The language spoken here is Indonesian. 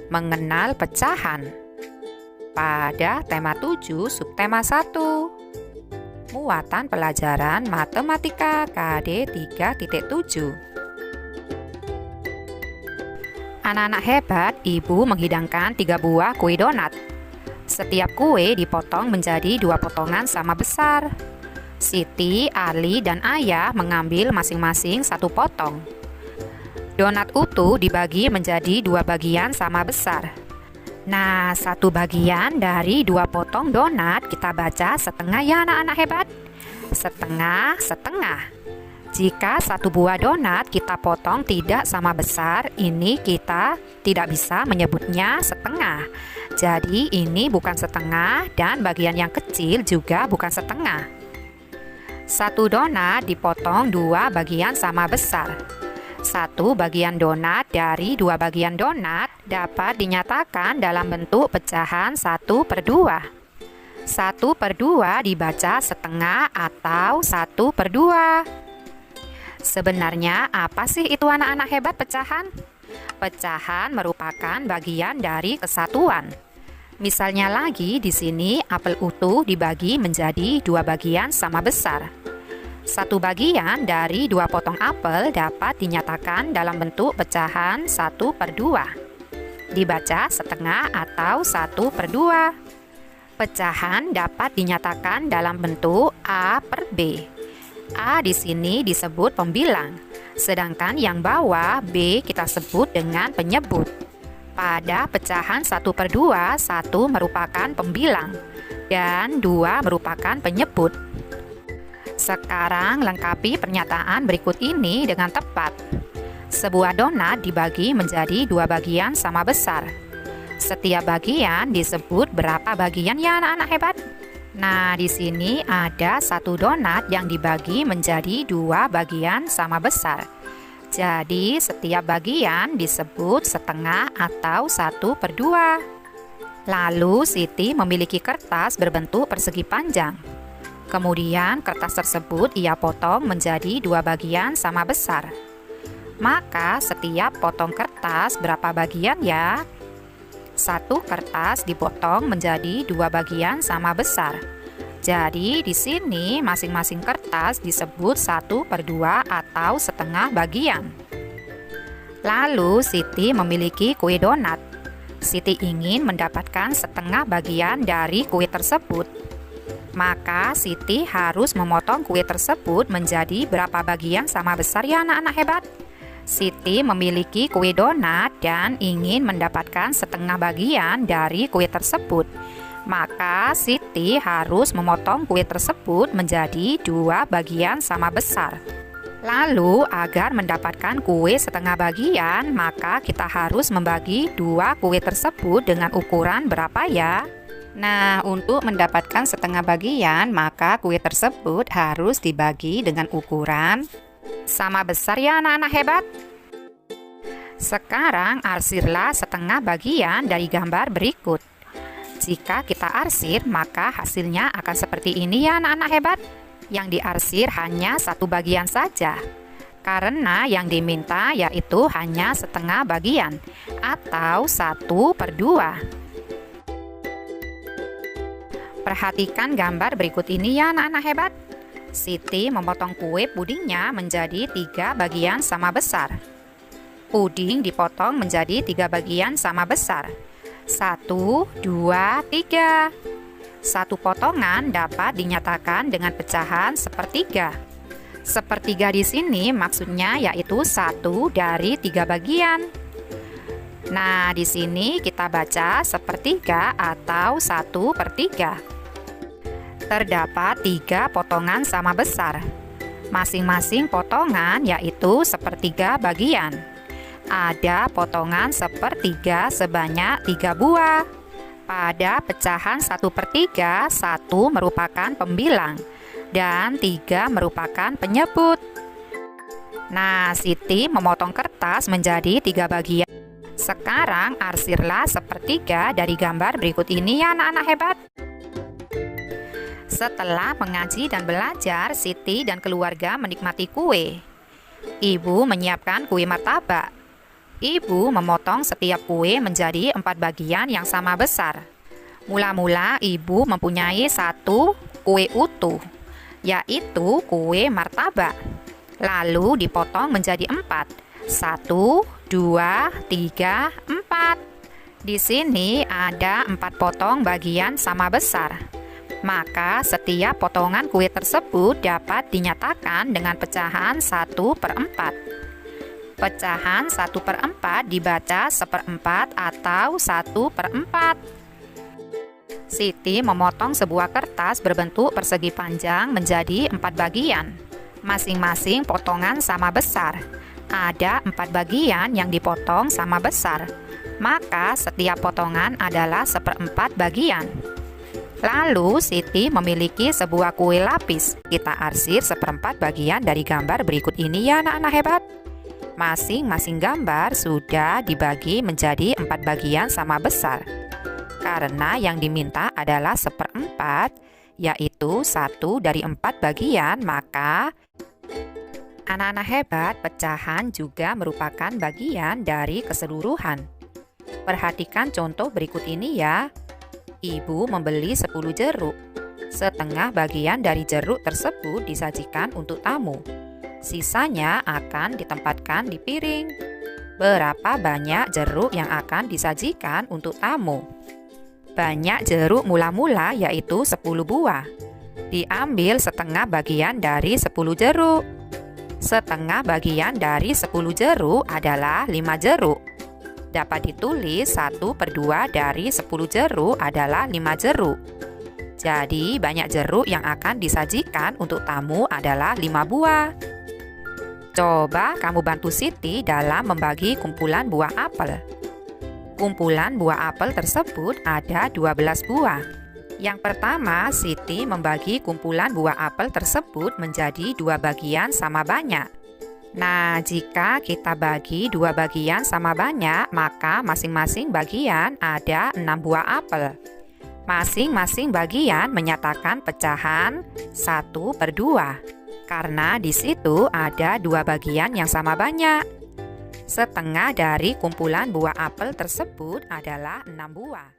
mengenal pecahan. Pada tema 7 subtema 1, muatan pelajaran matematika KD 3.7. Anak-anak hebat, Ibu menghidangkan 3 buah kue donat. Setiap kue dipotong menjadi 2 potongan sama besar. Siti, Ali, dan Ayah mengambil masing-masing 1 potong. Donat utuh dibagi menjadi 2 bagian sama besar. Nah, 1 bagian dari 2 potong donat kita baca setengah ya anak-anak hebat. Setengah. Jika 1 buah donat kita potong tidak sama besar, ini kita tidak bisa menyebutnya setengah. Jadi ini bukan setengah dan bagian yang kecil juga bukan setengah. 1 donat dipotong 2 bagian sama besar. 1 bagian donat dari 2 bagian donat dapat dinyatakan dalam bentuk pecahan 1/2. 1/2 dibaca setengah atau 1/2. Sebenarnya apa sih itu anak-anak hebat pecahan? Pecahan merupakan bagian dari kesatuan. Misalnya lagi di sini apel utuh dibagi menjadi 2 bagian sama besar. 1 bagian dari 2 potong apel dapat dinyatakan dalam bentuk pecahan 1/2. Dibaca setengah atau 1/2. Pecahan dapat dinyatakan dalam bentuk A/B. A di sini disebut pembilang, sedangkan yang bawah B kita sebut dengan penyebut. Pada pecahan 1/2, 1 merupakan pembilang dan 2 merupakan penyebut. Sekarang lengkapi pernyataan berikut ini dengan tepat. Sebuah donat dibagi menjadi 2 bagian sama besar. Setiap bagian disebut berapa bagian ya anak-anak hebat? Nah, di sini ada 1 donat yang dibagi menjadi 2 bagian sama besar. Jadi, setiap bagian disebut setengah atau 1/2. Lalu, Siti memiliki kertas berbentuk persegi panjang. Kemudian, kertas tersebut ia potong menjadi 2 bagian sama besar. Maka, setiap potong kertas berapa bagian ya? 1 kertas dipotong menjadi 2 bagian sama besar. Jadi di sini masing-masing kertas disebut 1/2 atau setengah bagian. Lalu Siti memiliki kue donat. Siti ingin mendapatkan setengah bagian dari kue tersebut. Maka Siti harus memotong kue tersebut menjadi berapa bagian sama besar ya anak-anak hebat? Siti memiliki kue donat dan ingin mendapatkan setengah bagian dari kue tersebut. Maka Siti harus memotong kue tersebut menjadi 2 bagian sama besar. Lalu agar mendapatkan kue setengah bagian, maka kita harus membagi 2 kue tersebut dengan ukuran berapa ya? Nah, untuk mendapatkan setengah bagian, maka kue tersebut harus dibagi dengan ukuran sama besar ya anak-anak hebat. Sekarang arsirlah setengah bagian dari gambar berikut. Jika kita arsir, maka hasilnya akan seperti ini ya anak-anak hebat. Yang diarsir hanya 1 bagian saja. Karena yang diminta yaitu hanya setengah bagian atau 1/2. Perhatikan gambar berikut ini ya anak-anak hebat. Siti memotong kue pudingnya menjadi 3 bagian sama besar. Puding dipotong menjadi 3 bagian sama besar. 1, 2, 3. 1 potongan dapat dinyatakan dengan pecahan sepertiga. Sepertiga di sini maksudnya yaitu 1 dari 3 bagian. Nah, di sini kita baca sepertiga atau 1/3. Terdapat 3 potongan sama besar. Masing-masing potongan yaitu sepertiga bagian. Ada potongan sepertiga sebanyak 3 buah. Pada pecahan 1/3, 1 merupakan pembilang dan 3 merupakan penyebut. Nah, Siti memotong kertas menjadi 3 bagian. Sekarang arsirlah sepertiga dari gambar berikut ini ya anak-anak hebat. Setelah mengaji dan belajar, Siti dan keluarga menikmati kue. Ibu menyiapkan kue martabak. Ibu memotong setiap kue menjadi 4 bagian yang sama besar. Mula-mula ibu mempunyai satu kue utuh, yaitu kue martabak. Lalu dipotong menjadi 4. 1, 2, 3, 4. Di sini ada 4 potong bagian sama besar. Maka setiap potongan kue tersebut dapat dinyatakan dengan pecahan 1/4. Pecahan 1/4 dibaca 1/4 atau 1/4. Siti memotong sebuah kertas berbentuk persegi panjang menjadi 4 bagian. Masing-masing potongan sama besar. Ada 4 bagian yang dipotong sama besar. Maka setiap potongan adalah 1/4 bagian. Lalu Siti memiliki sebuah kue lapis. Kita arsir 1/4 bagian dari gambar berikut ini ya anak-anak hebat. Masing-masing gambar sudah dibagi menjadi 4 bagian sama besar. Karena yang diminta adalah 1/4, yaitu 1 dari 4 bagian, maka anak-anak hebat, pecahan juga merupakan bagian dari keseluruhan. Perhatikan contoh berikut ini ya. Ibu membeli 10 jeruk. Setengah bagian dari jeruk tersebut disajikan untuk tamu. Sisanya akan ditempatkan di piring. Berapa banyak jeruk yang akan disajikan untuk tamu? Banyak jeruk mula-mula yaitu 10 buah. Diambil setengah bagian dari 10 jeruk. Setengah bagian dari 10 jeruk adalah 5 jeruk. Dapat ditulis 1/2 dari 10 jeruk adalah 5 jeruk. Jadi banyak jeruk yang akan disajikan untuk tamu adalah 5 buah. Coba kamu bantu Siti dalam membagi kumpulan buah apel. Kumpulan buah apel tersebut ada 12 buah. Yang pertama, Siti membagi kumpulan buah apel tersebut menjadi 2 bagian sama banyak. Nah, jika kita bagi 2 bagian sama banyak, maka masing-masing bagian ada 6 buah apel. Masing-masing bagian menyatakan pecahan 1/2. Karena di situ ada 2 bagian yang sama banyak. Setengah dari kumpulan buah apel tersebut adalah 6 buah.